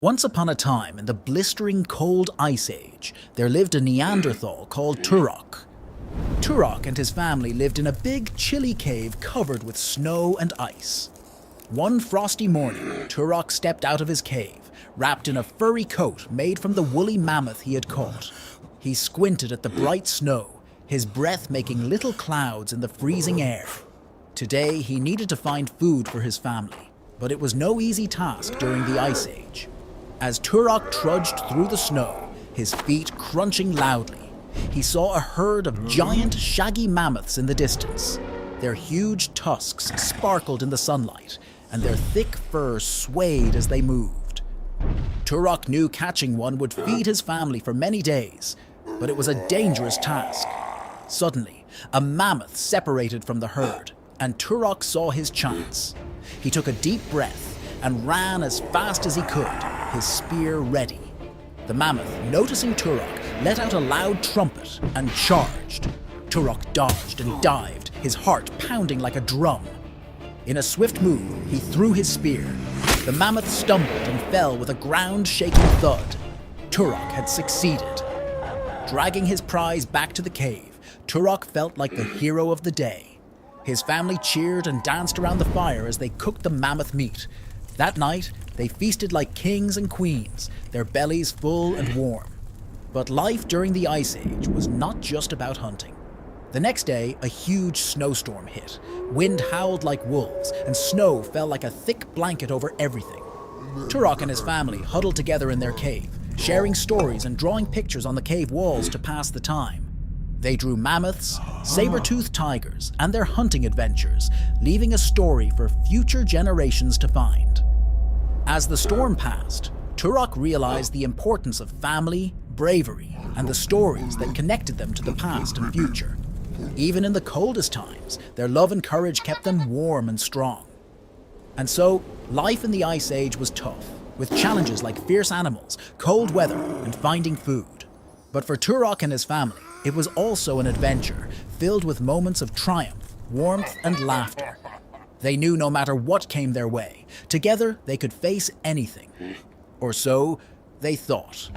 Once upon a time, in the blistering cold Ice Age, there lived a Neanderthal called Turok. Turok and his family lived in a big, chilly cave covered with snow and ice. One frosty morning, Turok stepped out of his cave, wrapped in a furry coat made from the woolly mammoth he had caught. He squinted at the bright snow, his breath making little clouds in the freezing air. Today, he needed to find food for his family, but it was no easy task during the Ice Age. As Turok trudged through the snow, his feet crunching loudly, he saw a herd of giant, shaggy mammoths in the distance. Their huge tusks sparkled in the sunlight, and their thick fur swayed as they moved. Turok knew catching one would feed his family for many days, but it was a dangerous task. Suddenly, a mammoth separated from the herd, and Turok saw his chance. He took a deep breath and ran as fast as he could, his spear ready. The mammoth, noticing Turok, let out a loud trumpet and charged. Turok dodged and dived, his heart pounding like a drum. In a swift move, he threw his spear. The mammoth stumbled and fell with a ground-shaking thud. Turok had succeeded. Dragging his prize back to the cave, Turok felt like the hero of the day. His family cheered and danced around the fire as they cooked the mammoth meat. That night, they feasted like kings and queens, their bellies full and warm. But life during the Ice Age was not just about hunting. The next day, a huge snowstorm hit. Wind howled like wolves, and snow fell like a thick blanket over everything. Turok and his family huddled together in their cave, sharing stories and drawing pictures on the cave walls to pass the time. They drew mammoths, saber-toothed tigers, and their hunting adventures, leaving a story for future generations to find. As the storm passed, Turok realized the importance of family, bravery, and the stories that connected them to the past and future. Even in the coldest times, their love and courage kept them warm and strong. And so, life in the Ice Age was tough, with challenges like fierce animals, cold weather, and finding food. But for Turok and his family, it was also an adventure, filled with moments of triumph, warmth, and laughter. They knew no matter what came their way, together they could face anything. Or so they thought.